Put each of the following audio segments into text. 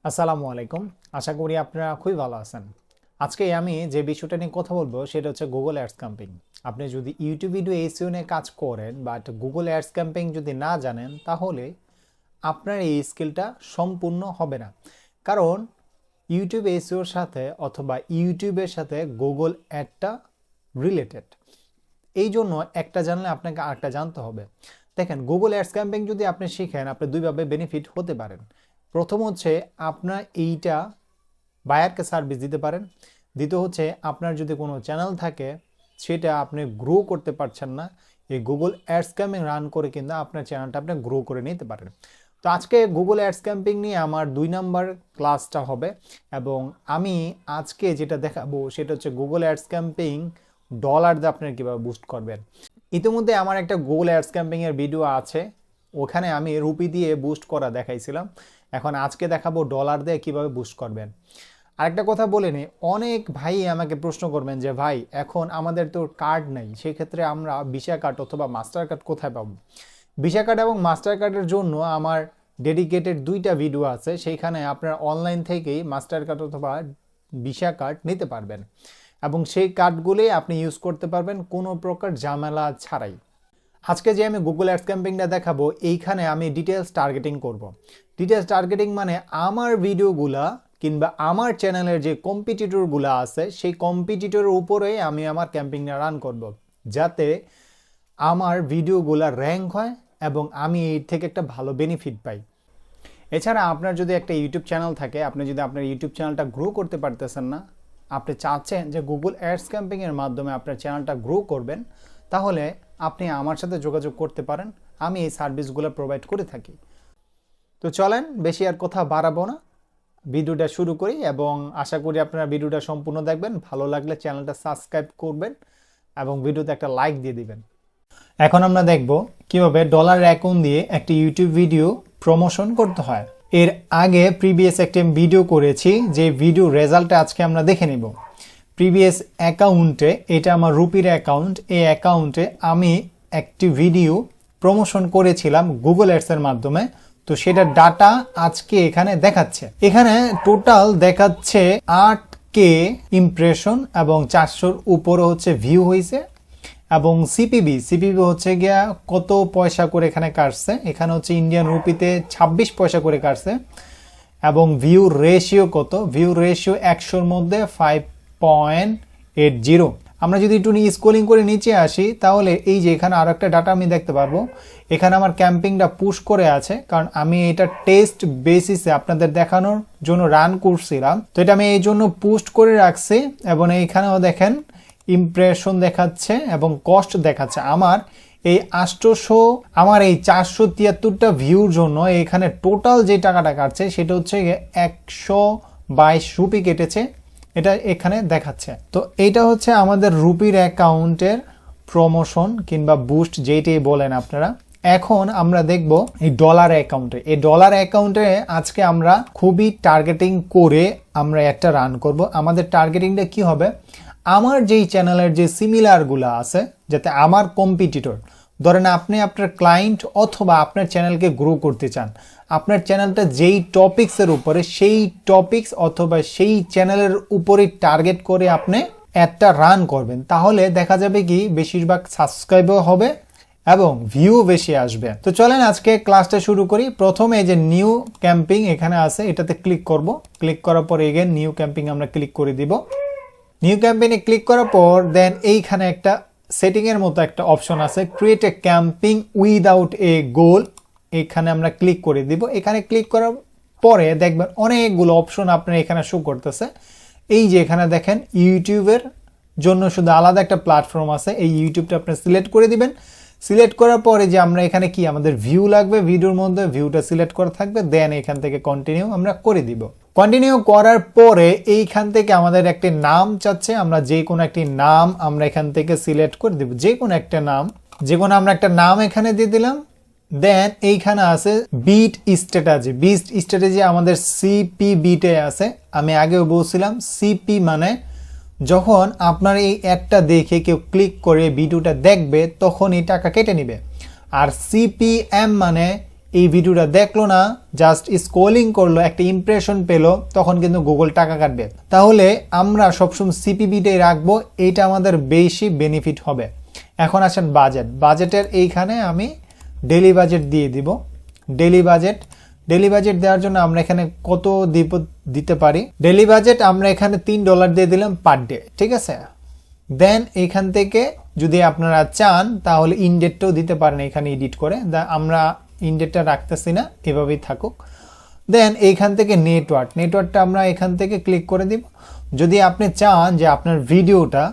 আসসালামু আলাইকুম। আশা করি আপনারা খুবই ভালো আছেন। আজকে আমি যে বিষয়টা নিয়ে কথা বলবো সেটা হচ্ছে গুগল অ্যাডস ক্যাম্পেইন। আপনি যদি ইউটিউব ভিডিও এসইও নিয়ে কাজ করেন বাট গুগল অ্যাডস ক্যাম্পেইন যদি না জানেন তাহলে আপনার এই স্কিলটা সম্পূর্ণ হবে না। কারণ ইউটিউব এসইওর সাথে অথবা ইউটিউবের সাথে গুগল অ্যাডটা রিলেটেড। এই জন্য একটা জানলে আপনাকে আরেকটা জানতে হবে। দেখেন, গুগল অ্যাডস ক্যাম্পেইন যদি আপনি শিখেন আপনি দুইভাবে বেনিফিট হতে পারেন। প্রথম হচ্ছে আপনার এইটা বায়ারকে সার্ভিস দিতে পারেন। দ্বিতীয় হচ্ছে আপনার যদি কোনো চ্যানেল থাকে সেটা আপনি গ্রো করতে পারছেন না, এই গুগল অ্যাডস ক্যাম্পেইন রান করে কিন্তু আপনার চ্যানেলটা আপনি গ্রো করে নিতে পারেন। তো আজকে গুগল অ্যাডস ক্যাম্পেইন নিয়ে আমার 2 নাম্বার ক্লাসটা হবে এবং আমি আজকে যেটা দেখাবো সেটা হচ্ছে গুগল অ্যাডস ক্যাম্পেইন ডলার দিয়ে আপনারা কীভাবে বুস্ট করবেন। ইতিমধ্যে আমার একটা গুগল অ্যাডস ক্যাম্পেইনের ভিডিও আছে, ওখানে আমি রুপি দিয়ে বুস্ট করা দেখাইছিলাম। এখন আজকে দেখাবো ডলার দিয়ে কীভাবে বুস্ট করবেন। আরেকটা কথা বলে নিই, অনেক ভাই আমাকে প্রশ্ন করবেন যে ভাই এখন আমাদের তো কার্ড নেই, সেক্ষেত্রে আমরা ভিসা কার্ড অথবা মাস্টার কার্ড কোথায় পাবো? ভিসা কার্ড এবং মাস্টার কার্ডের জন্য আমার ডেডিকেটেড 2টা ভিডিও আছে, সেইখানে আপনারা অনলাইন থেকেই মাস্টার কার্ড অথবা ভিসা কার্ড নিতে পারবেন এবং সেই কার্ডগুলোই আপনি ইউজ করতে পারবেন কোনো প্রকার ঝামেলা ছাড়াই। আজকে যে আমি গুগল অ্যাডস ক্যাম্পেইনটা দেখাবো এইখানে আমি ডিটেলস টার্গেটিং করব। ডিটেলস টার্গেটিং মানে আমার ভিডিওগুলা কিংবা আমার চ্যানেলের যে কম্পিটিটরগুলো আছে সেই কম্পিটিটরের উপরে আমি আমার ক্যাম্পেইনটা রান করব, যাতে আমার ভিডিওগুলা র্যাঙ্ক হয় এবং আমি এর থেকে একটা ভালো বেনিফিট পাই। এছাড়া আপনার যদি একটা ইউটিউব চ্যানেল থাকে, আপনি যদি আপনার ইউটিউব চ্যানেলটা গ্রো করতে পারতেছেন না, আপনি চাচ্ছেন যে গুগল অ্যাডস ক্যাম্পেইনের মাধ্যমে আপনার চ্যানেলটা গ্রো করবেন, তাহলে আপনি আমার সাথে যোগাযোগ করতে পারেন। আমি এই সার্ভিসগুলো প্রোভাইড করে থাকি। তো চলেন বেশি আর কথা বাড়াবো না, ভিডিওটা শুরু করি এবং আশা করি আপনারা ভিডিওটা সম্পূর্ণ দেখবেন। ভালো লাগলে চ্যানেলটা সাবস্ক্রাইব করবেন এবং ভিডিওতে একটা লাইক দিয়ে দিবেন। এখন আমরা দেখব কিভাবে ডলার অ্যাকাউন্ট দিয়ে একটা ইউটিউব ভিডিও প্রমোশন করতে হয়। এর আগে প্রিভিয়াস একটা ভিডিও করেছি, যে ভিডিও রেজাল্টটা আজকে আমরা দেখে নিব। প্রিভিয়াস অ্যাকাউন্টে, এটা আমার রুপির অ্যাকাউন্ট, এই অ্যাকাউন্টে আমি একটি ভিডিও প্রমোশন করেছিলাম গুগল অ্যাডসের মাধ্যমে। তো সেটা ডাটা আজকে এখানে দেখাচ্ছে। এখানে টোটাল দেখাচ্ছে 8K ইমপ্রেশন এবং 400-র উপরে হচ্ছে ভিউ হয়েছে এবং সিপিবি হচ্ছে গিয়া কত পয়সা করে এখানে কাটছে, এখানে হচ্ছে ইন্ডিয়ান রুপিতে 26 পয়সা করে কাটছে এবং ভিউ রেশিও কত, ভিউ রেশিও 100-র মধ্যে 5.80। আমরা যদি একটু স্ক্রলিং করে নিচে আসি তাহলে এই যে এখানে আরো একটা ডাটা আমি দেখতে পারবো। এখানে আমার ক্যাম্পেইনটা পুশ করে আছে, কারণ আমি এটা টেস্ট বেসিসে আপনাদের দেখানোর জন্য রান করছিলাম। তো এটা আমি এই জন্য পুস্ট করে রাখছি এবং এইখানেও দেখেন ইমপ্রেশন দেখাচ্ছে এবং কস্ট দেখাচ্ছে। আমার এই 800, আমার এই 473টা ভিউর জন্য এখানে টোটাল যে টাকাটা কাটছে সেটা হচ্ছে 122 রুপি কেটেছে, এটা এখানে দেখাচ্ছে। তো এইটা হচ্ছে আমাদের রুপির অ্যাকাউন্টের প্রমোশন কিংবা বুস্ট যেটাই বলেন আপনারা। এখন আমরা দেখব এই ডলার অ্যাকাউন্টে। এই ডলার অ্যাকাউন্টে আজকে আমরা খুবই টার্গেটিং করে আমরা একটা রান করব। আমাদের টার্গেটিংটা কি হবে, আমার যেই চ্যানেলের যে সিমিলারগুলো আছে, যাতে আমার কম্পিটিটর, ধরেন আপনি আপনার ক্লায়েন্ট অথবা আপনার চ্যানেলকে গ্রো করতে চান, আপনার চ্যানেলটা যেই টপিক্সের উপরে সেই টপিক্স অথবা সেই চ্যানেলের উপরে টার্গেট করে আপনি একটা রান করবেন, তাহলে দেখা যাবে কি বেশিরভাগ সাবস্ক্রাইবও হবে এবং ভিউ বেশি আসবে। তো চলেন আজকে ক্লাসটা শুরু করি। প্রথমে যে নিউ ক্যাম্পেইন এখানে আছে, এটাতে ক্লিক করব। ক্লিক করার পর এগেন নিউ ক্যাম্পেইন আমরা ক্লিক করে দিব। নিউ ক্যাম্পেইনে ক্লিক করার পর দেন এইখানে একটা সেটিং এর মতো একটা অপশন আছে, create a campaign without a goal. এখানে আমরা ক্লিক করে দিব। এখানে ক্লিক করার পরে দেখবেন অনেকগুলো অপশন আপনার এখানে শো করতেছে। এই যে এখানে দেখেন ইউটিউবের জন্য শুধু আলাদা একটা প্ল্যাটফর্ম আছে, এই ইউটিউবটা আপনি সিলেক্ট করে দিবেন। সিলেক্ট করার পরে যে আমরা এখানে কি আমাদের ভিউ লাগবে, ভিডিওর মধ্যে ভিউটা সিলেক্ট করা থাকবে, দেন এখান থেকে কন্টিনিউ আমরা করে দিব। কন্টিনিউ করার পরে এইখান থেকে আমাদের একটি নাম চাচ্ছে, আমরা যে কোনো একটি নাম আমরা এখান থেকে সিলেক্ট করে দিব, যে কোনো একটা নাম, যে কোনো আমরা একটা নাম এখানে দিয়ে দিলাম। দেন এইখানে আছে বিট স্ট্র্যাটেজি। বিট স্ট্র্যাটেজি আমাদের সিপি বিটে আছে। আমি আগেও বলছিলাম সিপি মানে যখন আপনার এই অ্যাডটা দেখে কেউ ক্লিক করে ভিডিওটা দেখবে তখন এই টাকা কেটে নেবে, আর সিপিএম মানে এই ভিডিওটা দেখলো না, জাস্ট স্ক্রলিং করলো, একটা ইমপ্রেশন পেলো, তখন কিন্তু গুগল টাকা কাটবে। তাহলে আমরা সবসময় সিপিবিটাই রাখবো, এইটা আমাদের বেশি বেনিফিট হবে। এখন আসেন বাজেটের এইখানে আমি ডেইলি বাজেট দিয়ে দিব। ডেইলি বাজেট দেওয়ার জন্য আমরা এখানে কত দিতে পারি? ডেইলি বাজেট আমরা এখানে $3 দিয়ে দিলাম পার ডে, ঠিক আছে। দেন এইখান থেকে যদি আপনারা চান তাহলে ইনডেটটাও দিতে পারেন এখানে এডিট করে। আমরা ইনডেটটা রাখতেছি না, এভাবেই থাকুক। দেন এইখান থেকে নেটওয়ার্কটা আমরা এখান থেকে ক্লিক করে দিব। যদি আপনি চান যে আপনার ভিডিওটা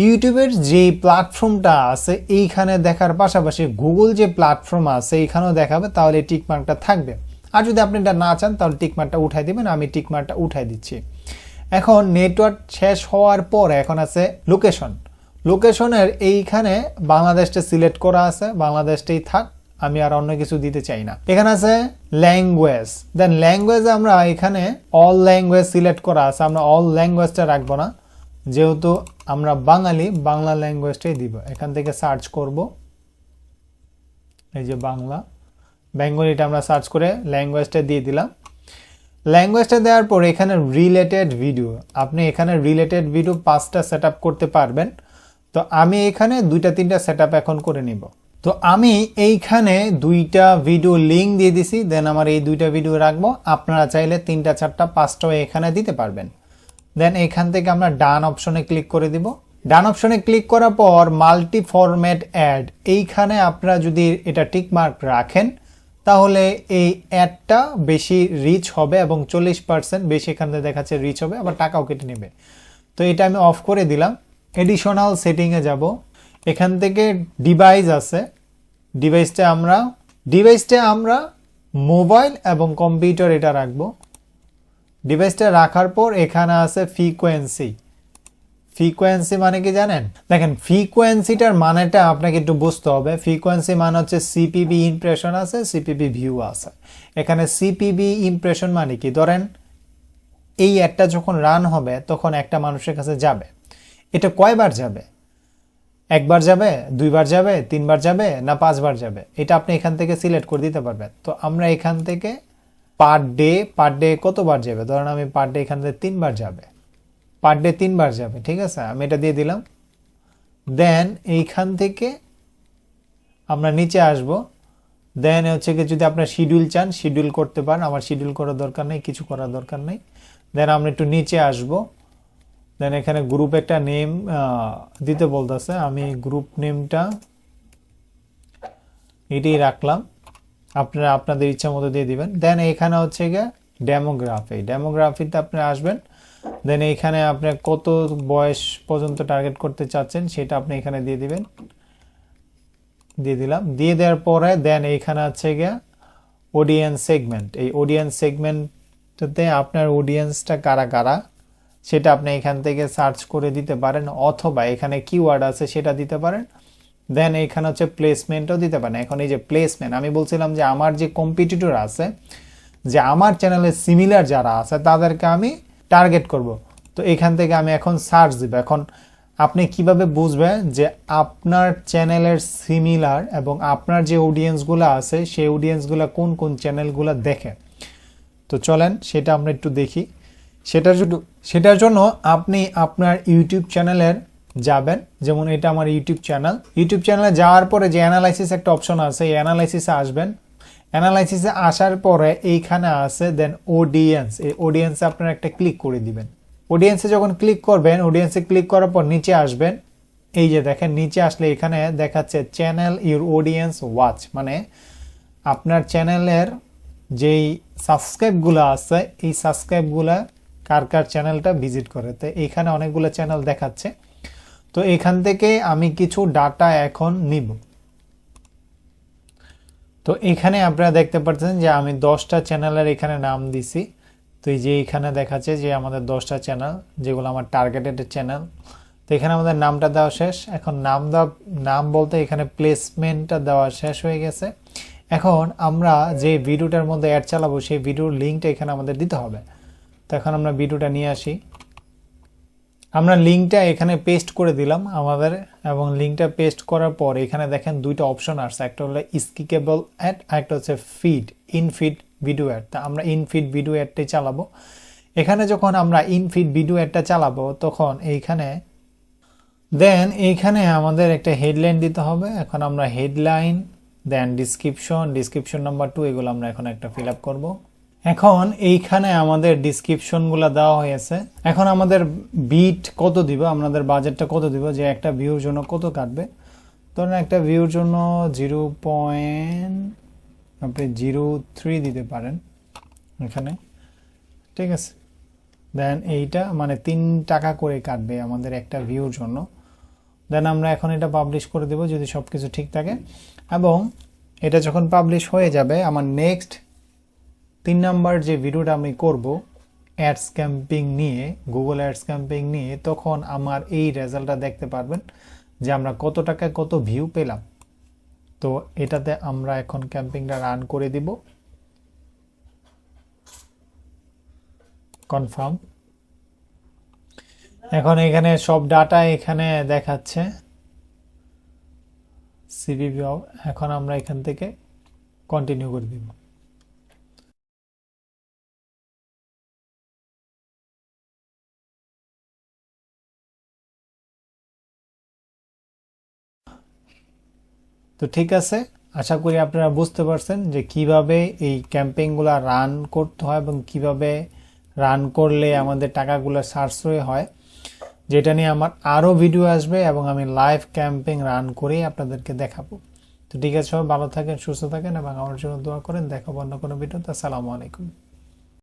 ইউটিউবের যে প্ল্যাটফর্মটা আছে এইখানে দেখার পাশাপাশি গুগল যে প্ল্যাটফর্ম আছে এইখানেও দেখাবে, তাহলে টিকমার্কটা থাকবে। আর যদি আপনি এটা না চান তাহলে টিকমার্কটা উঠাই দিবেন। আমি টিকমার্কটা উঠাই দিচ্ছি। এখন নেটওয়ার্ক শেষ হওয়ার পর এখন আছে লোকেশনের এইখানে বাংলাদেশটা সিলেক্ট করা আছে, বাংলাদেশটাই থাক, আমি আর অন্য কিছু দিতে চাই না। এখানে আছে ল্যাঙ্গুয়েজ, দেন ল্যাঙ্গুয়েজ আমরা এখানে অল ল্যাঙ্গুয়েজ সিলেক্ট করা আছে, আমরা অল ল্যাঙ্গুয়েজটা রাখবো না, যেহেতু আমরা বাঙালি, বাংলা ল্যাঙ্গুয়েজটাই দিব। এখান থেকে সার্চ করব, এই যে বেঙ্গলিটা আমরা সার্চ করে ল্যাঙ্গুয়েজটা দিয়ে দিলাম। ল্যাঙ্গুয়েজটা দেওয়ার পর এখানে রিলেটেড ভিডিও, আপনি এখানে রিলেটেড ভিডিও 5টা সেট আপ করতে পারবেন। তো আমি এখানে 2-3টা সেট আপ এখন করে নিব। তো আমি এইখানে 2টা ভিডিও লিঙ্ক দিয়ে দিছি, দেন আমার এই 2টা ভিডিও রাখবো। আপনারা চাইলে 3টা 4টা 5টাও এখানে দিতে পারবেন। দেন এখান থেকে আমরা ডান অপশনে ক্লিক করে দিব। ডান অপশনে ক্লিক করার পর মাল্টি ফরম্যাট অ্যাড, এইখানে আপনারা যদি এটা টিক মার্ক রাখেন তাহলে এই অ্যাডটা বেশি রিচ হবে এবং 40% বেশি এখান থেকে দেখাচ্ছে রিচ হবে, আবার টাকাও কেটে নেবে। তো এটা আমি অফ করে দিলাম। এডিশনাল সেটিংয়ে যাব। এখান থেকে ডিভাইস আছে, ডিভাইসটা আমরা মোবাইল এবং কম্পিউটার এটা রাখবো। ডিভাইসটা রাখার পর এখানে আছে ফ্রিকোয়েন্সি মানে কি জানেন? দেখেন, ফ্রিকোয়েন্সিটার মানেটা আপনাকে একটু বুঝতে হবে। ফ্রিকোয়েন্সি মানে হচ্ছে সিপিবি ইমপ্রেশন আছে, সিপিবি ভিউ আছে। এখানে সিপিবি ইমপ্রেশন মানে কি? ধরেন এই অ্যাডটা যখন রান হবে তখন একটা মানুষের কাছে যাবে, এটা কয়বার যাবে? একবার যাবে, 2বার যাবে, 3বার যাবে, না 5বার যাবে? এটা আপনি এখান থেকে সিলেক্ট করে দিতে পারবেন। তো আমরা এখান থেকে পার ডে কতবার যাবে? ধরেন আমি পার ডে এখান থেকে 3বার যাবে, পার ডে 3বার যাবে, ঠিক আছে, আমি এটা দিয়ে দিলাম। দেন এইখান থেকে আমরা নিচে আসব। দেন হচ্ছে কি, যদি আপনার শিডিউল চান শিডিউল করতে পারেন, আমার শিডিউল করার দরকার নেই, কিছু করার দরকার নেই। দেন আমরা একটু নিচে আসব। দেন এখানে গ্রুপ একটা নেম দিতে বলতেছে, আমি গ্রুপ নেমটা এটাই রাখলাম, আপনারা আপনাদের ইচ্ছা মতো দিয়ে দিবেন। দেন এখানে হচ্ছে গিয়ে ডেমোগ্রাফিতে আপনি আসবেন। দেন এইখানে আপনি কত বয়স পর্যন্ত টার্গেট করতে চাচ্ছেন সেটা আপনি এখানে দিয়ে দিবেন। দিয়ে দিলাম। দিয়ে দেওয়ার পরে দেন এইখানে হচ্ছে গিয়ে অডিয়েন্স সেগমেন্ট, এই অডিয়েন্স সেগমেন্টতে আপনার অডিয়েন্সটা কারা কারা সেটা আপনি এখান থেকে সার্চ করে দিতে পারেন, অথবা এখানে কিওয়ার্ড আছে সেটা দিতে পারেন। দেন এখানে হচ্ছে প্লেসমেন্টও দিতে পারেন। এখন এই যে প্লেসমেন্ট, আমি বলছিলাম যে আমার যে কম্পিটিটর আছে, যে আমার চ্যানেলের সিমিলার যারা আছে তাদেরকে আমি টার্গেট করব। তো এখান থেকে আমি এখন সার্চ দিব। এখন আপনি কিভাবে বুঝবেন যে আপনার চ্যানেলের সিমিলার এবং আপনার যে অডিয়েন্সগুলো আছে সেই অডিয়েন্সগুলো কোন কোন চ্যানেলগুলো দেখে? তো চলেন সেটা আমরা একটু দেখি। সেটার জন্য আপনি আপনার ইউটিউব চ্যানেলের যাবেন, যেমন এটা আমার ইউটিউব চ্যানেলে যাওয়ার পরে যে অ্যানালাইসিস একটা অপশন আছে, এই অ্যানালাইসিসে আসবেন। অ্যানালাইসিসে আসার পরে এইখানে আছে দেন অডিয়েন্স, এই অডিয়েন্সে আপনারা একটা ক্লিক করে দিবেন। অডিয়েন্সে যখন ক্লিক করবেন, অডিয়েন্সে ক্লিক করার পর নিচে আসবেন। এই যে দেখেন নিচে আসলে এখানে দেখাচ্ছে চ্যানেল ইউর অডিয়েন্স ওয়াচ, মানে আপনার চ্যানেলের যেই সাবস্ক্রাইবগুলো আছে এই সাবস্ক্রাইবগুলো কার কার চ্যানেলটা ভিজিট করে। তো এইখানে অনেকগুলো চ্যানেল দেখাচ্ছে। তো এখান থেকে আমি কিছু ডাটা এখন নিব। তো এখানে আপনারা দেখতে পাচ্ছেন যে আমি 10টা চ্যানেলের এখানে নাম দিছি। তো এই যে এখানে দেখাচ্ছে যে আমাদের 10টা চ্যানেল, যেগুলো আমার টার্গেটেড চ্যানেল। তো এখানে আমাদের নামটা দেওয়া শেষ। এখন নাম বলতে এখানে প্লেসমেন্টটা দেওয়া শেষ হয়ে গেছে। এখন আমরা যে ভিডিওটার মধ্যে অ্যাড চালাবো সেই ভিডিওর লিঙ্কটা এখানে আমাদের দিতে হবে। তো এখন আমরা ভিডিওটা নিয়ে আসি। আমরা লিঙ্কটা এখানে পেস্ট করে দিলাম আমাদের, এবং লিঙ্কটা পেস্ট করার পর এখানে দেখেন দুইটা অপশন আসছে, একটা হলো স্কিকেবল অ্যাড, একটা হচ্ছে feed, in feed video ad. তা আমরা ইন ফিড ভিডিও অ্যাডটাই চালাবো। এখানে যখন আমরা ইন ফিড ভিডিও অ্যাডটা চালাবো তখন এইখানে আমাদের একটা হেডলাইন দিতে হবে। এখন আমরা হেডলাইন, দেন ডিসক্রিপশন নাম্বার 2, এগুলো আমরা এখন একটা ফিল আপ করবো। এখন এইখানে আমাদের ডিসক্রিপশনগুলো দেওয়া হয়েছে। এখন আমাদের বিট কত দিব, আমাদের বাজেটটা কত দিব, যে একটা ভিউর জন্য কত কাটবে। ধরেন একটা ভিউর জন্য 0.03 দিতে পারেন এখানে, ঠিক আছে। দেন এইটা মানে 3 টাকা করে কাটবে আমাদের একটা ভিউর জন্য। দেন আমরা এখন এটা পাবলিশ করে দেব যদি সব কিছু ঠিক থাকে। এবং এটা যখন পাবলিশ হয়ে যাবে, আমার নেক্সট 3 নাম্বার যে ভিডিওটা আমি করব অ্যাডস ক্যাম্পিং নিয়ে, গুগল অ্যাডস ক্যাম্পিং নিয়ে, তখন আমার এই রেজাল্টটা দেখতে পারবেন যে আমরা কত টাকায় কত ভিউ পেলাম। তো এটাতে আমরা এখন ক্যাম্পিংটা রান করে দিব, কনফার্ম। এখন এখানে সব ডাটা এখানে দেখাচ্ছে সিভিভি। এখন আমরা এখান থেকে কন্টিনিউ করে দিব। তো ঠিক আছে, আশা করি আপনারা বুঝতে পারছেন যে কিভাবে এই ক্যাম্পেইনগুলো রান করতে হয় এবং কিভাবে রান করলে আমাদের টাকাগুলো সাশ্রয় হয়, যেটা নিয়ে আমার আরও ভিডিও আসবে এবং আমি লাইভ ক্যাম্পেইন রান করেই আপনাদেরকে দেখাবো। তো ঠিক আছে, সবাই ভালো থাকেন, সুস্থ থাকেন এবং আমার জন্য দোয়া করেন। দেখাবো অন্য কোনো ভিডিওতে। আসসালামু আলাইকুম।